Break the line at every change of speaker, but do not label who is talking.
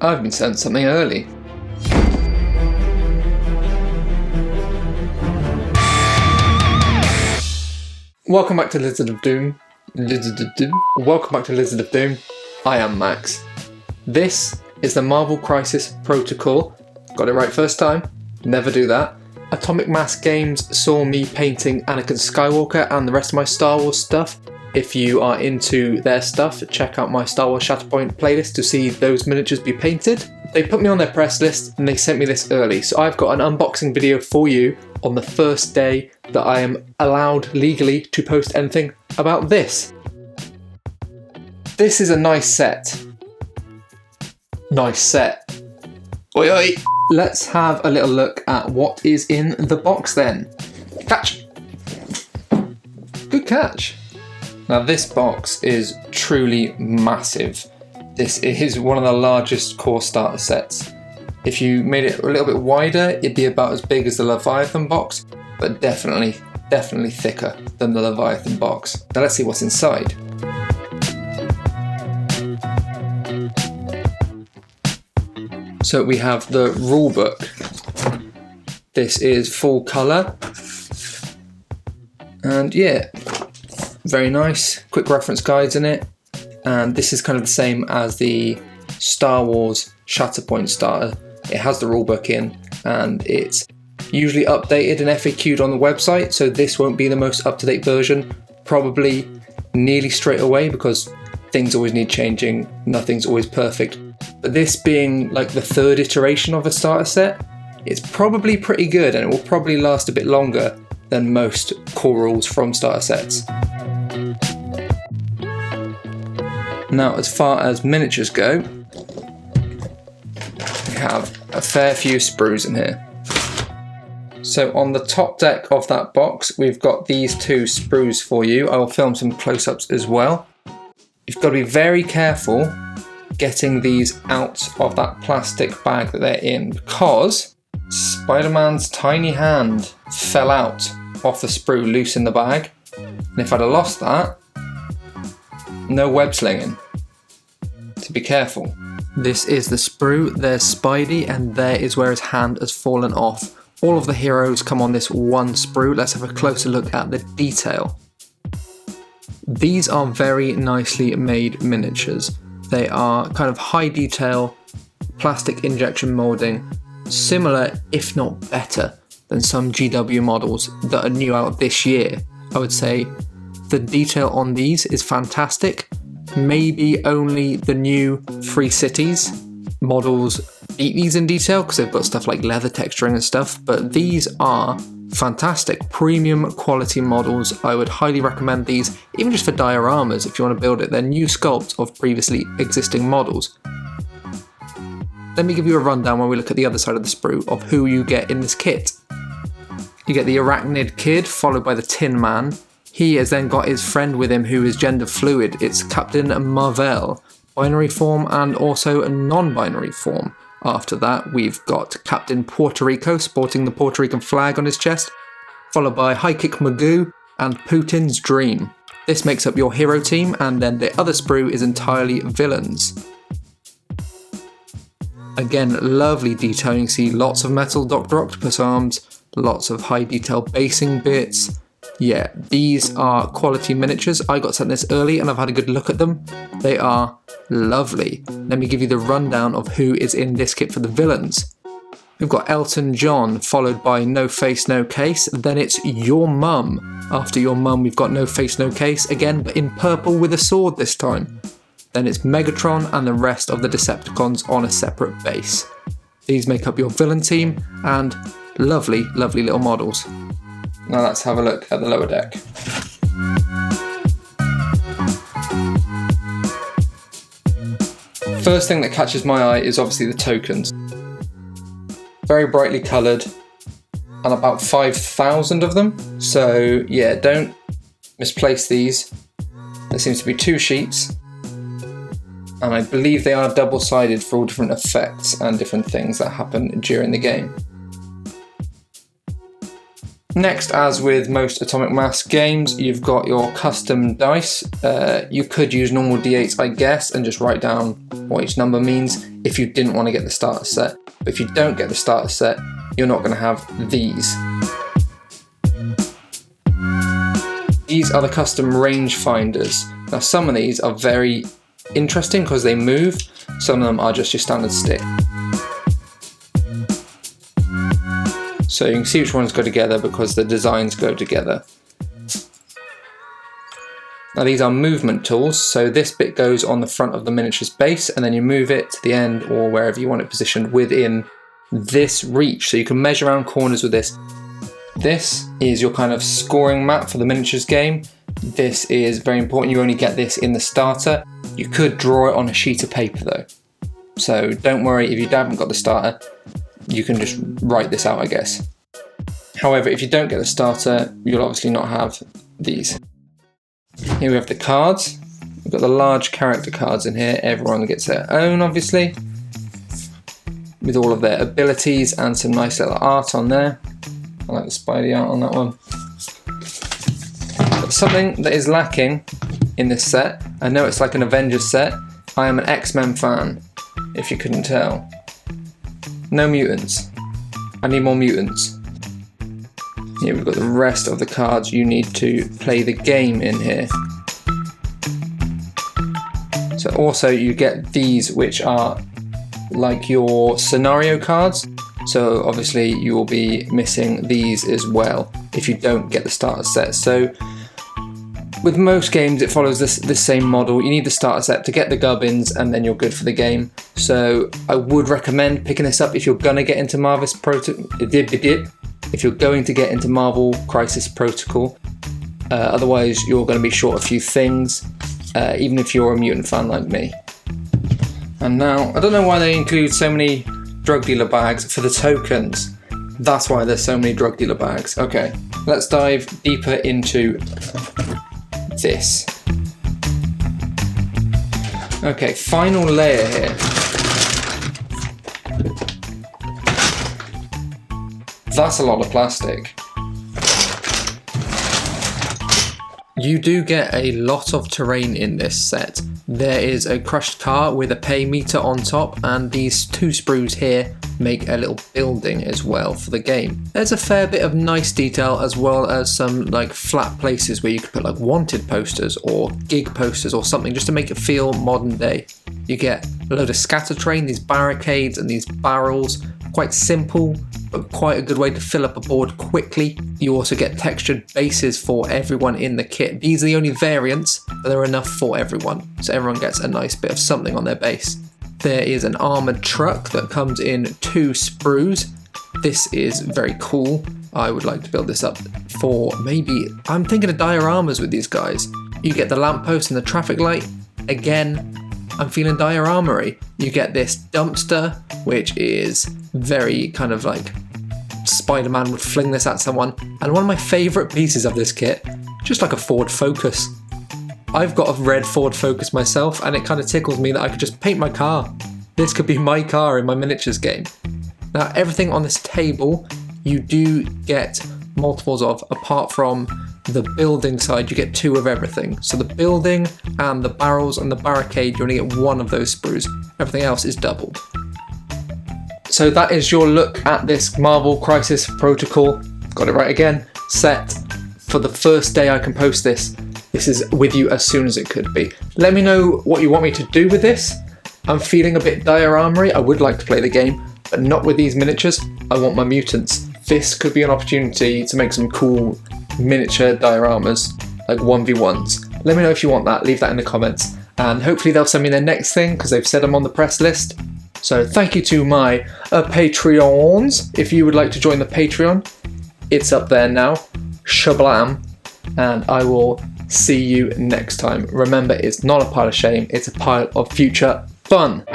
I've been sent something early. Welcome back to Lizard of Doom. Welcome back to Lizard of Doom. I am Max. This is the Marvel Crisis Protocol. Got it right first time. Never do that. Atomic Mass Games saw me painting Anakin Skywalker and the rest of my Star Wars stuff. If you are into their stuff, check out my Star Wars Shatterpoint playlist to see those miniatures be painted. They put me on their press list and they sent me this early, so I've got an unboxing video for you on the first day that I am allowed legally to post anything about this. This is a nice set. Nice set. Oi oi! Let's have a little look at what is in the box then. Catch! Good catch. Now this box is truly massive. This is one of the largest core starter sets. If you made it a little bit wider, it'd be about as big as the Leviathan box, but definitely thicker than the Leviathan box. Now let's see what's inside. So we have the rulebook. This is full colour. And yeah, very nice. Quick reference guides in it. And this is kind of the same as the Star Wars Shatterpoint starter. It has the rulebook in and it's usually updated and FAQ'd on the website, so this won't be the most up-to-date version, probably nearly straight away because things always need changing, nothing's always perfect. But this being like the third iteration of a starter set, it's probably pretty good and it will probably last a bit longer than most core rules from starter sets. Now, as far as miniatures go, we have a fair few sprues in here. So on the top deck of that box, we've got these two sprues for you. I will film some close-ups as well. You've got to be very careful getting these out of that plastic bag that they're in because Spider-Man's tiny hand fell out off the sprue loose in the bag. And if I'd have lost that, no web slinging. So be careful. This is the sprue, there's Spidey, and there is where his hand has fallen off. All of the heroes come on this one sprue. Let's have a closer look at the detail. These are very nicely made miniatures. They are kind of high detail, plastic injection moulding, similar if not better than some GW models that are new out this year. I would say the detail on these is fantastic. Maybe only the new Free Cities models beat these in detail because they've got stuff like leather texturing and stuff, but these are fantastic premium quality models. I would highly recommend these, even just for dioramas if you want to build it. They're new sculpts of previously existing models. Let me give you a rundown when we look at the other side of the sprue of who you get in this kit. You get the Arachnid Kid, followed by the Tin Man. He has then got his friend with him who is gender fluid. It's Captain Marvel, binary form and also a non-binary form. After that, we've got Captain Puerto Rico sporting the Puerto Rican flag on his chest, followed by High Kick Magoo and Putin's Dream. This makes up your hero team, and then the other sprue is entirely villains. Again, lovely detailing. See lots of metal Dr. Octopus arms, lots of high detail basing bits. Yeah, these are quality miniatures. I got sent this early and I've had a good look at them. They are lovely. Let me give you the rundown of who is in this kit for the villains. We've got Elton John, followed by No Face, No Case. Then it's Your Mum. After Your Mum, we've got No Face, No Case again, but in purple with a sword this time. Then it's Megatron and the rest of the Decepticons on a separate base. These make up your villain team and lovely, lovely little models. Now let's have a look at the lower deck. First thing that catches my eye is obviously the tokens. Very brightly coloured and about 5,000 of them. So yeah, don't misplace these. There seems to be two sheets. And I believe they are double-sided for all different effects and different things that happen during the game. Next, as with most Atomic Mass games, you've got your custom dice. You could use normal d8s, I guess, and just write down what each number means if you didn't want to get the starter set. But if you don't get the starter set, you're not going to have these. These are the custom range finders. Now some of these are very interesting because they move, some of them are just your standard stick. So you can see which ones go together because the designs go together. Now these are movement tools, so this bit goes on the front of the miniature's base and then you move it to the end or wherever you want it positioned within this reach. So you can measure around corners with this. This is your kind of scoring map for the miniatures game. This is very important, you only get this in the starter. You could draw it on a sheet of paper though. So don't worry if you haven't got the starter, you can just write this out, I guess. However, if you don't get the starter, you'll obviously not have these. Here we have the cards. We've got the large character cards in here. Everyone gets their own, obviously, with all of their abilities and some nice little art on there. I like the Spidey art on that one. But something that is lacking in this set, I know it's like an Avengers set, I am an X-Men fan, if you couldn't tell. No mutants. I need more mutants. Here we've got the rest of the cards you need to play the game in here. So also you get these, which are like your scenario cards. So obviously you will be missing these as well if you don't get the starter set. So with most games it follows this same model. You need the starter set to get the gubbins and then you're good for the game. So I would recommend picking this up if you're going to get into if you're going to get into Marvel Crisis Protocol. Otherwise you're going to be short a few things, even if you're a mutant fan like me. And now, I don't know why they include so many drug dealer bags for the tokens. That's why there's so many drug dealer bags. Okay, let's dive deeper into this. Okay, final layer here. That's a lot of plastic. You do get a lot of terrain in this set. There is a crushed car with a pay meter on top, and these two sprues here make a little building as well for the game. There's a fair bit of nice detail as well as some like flat places where you could put like wanted posters or gig posters or something just to make it feel modern day. You get a load of scatter terrain, these barricades and these barrels. Quite simple, but quite a good way to fill up a board quickly. You also get textured bases for everyone in the kit. These are the only variants, but they're enough for everyone. So everyone gets a nice bit of something on their base. There is an armoured truck that comes in 2 sprues. This is very cool. I would like to build this up for maybe, I'm thinking of dioramas with these guys. You get the lamppost and the traffic light. Again, I'm feeling diorama-y. You get this dumpster, which is very kind of like Spider-Man would fling this at someone. And one of my favourite pieces of this kit, just like a Ford Focus. I've got a red Ford Focus myself and it kind of tickles me that I could just paint my car. This could be my car in my miniatures game. Now everything on this table you do get multiples of, apart from the building side you get 2 of everything. So the building and the barrels and the barricade you only get 1 of those sprues. Everything else is doubled. So that is your look at this Marvel Crisis Protocol, got it right again, set for the first day I can post this. This is with you as soon as it could be. Let me know what you want me to do with this. I'm feeling a bit diorama-y. I would like to play the game, but not with these miniatures. I want my mutants. This could be an opportunity to make some cool miniature dioramas, like 1v1s. Let me know if you want that, leave that in the comments. And hopefully they'll send me their next thing, because they've said I'm on the press list. So thank you to my Patreons. If you would like to join the Patreon, it's up there now. Shablam. And I will see you next time. Remember, it's not a pile of shame, it's a pile of future fun.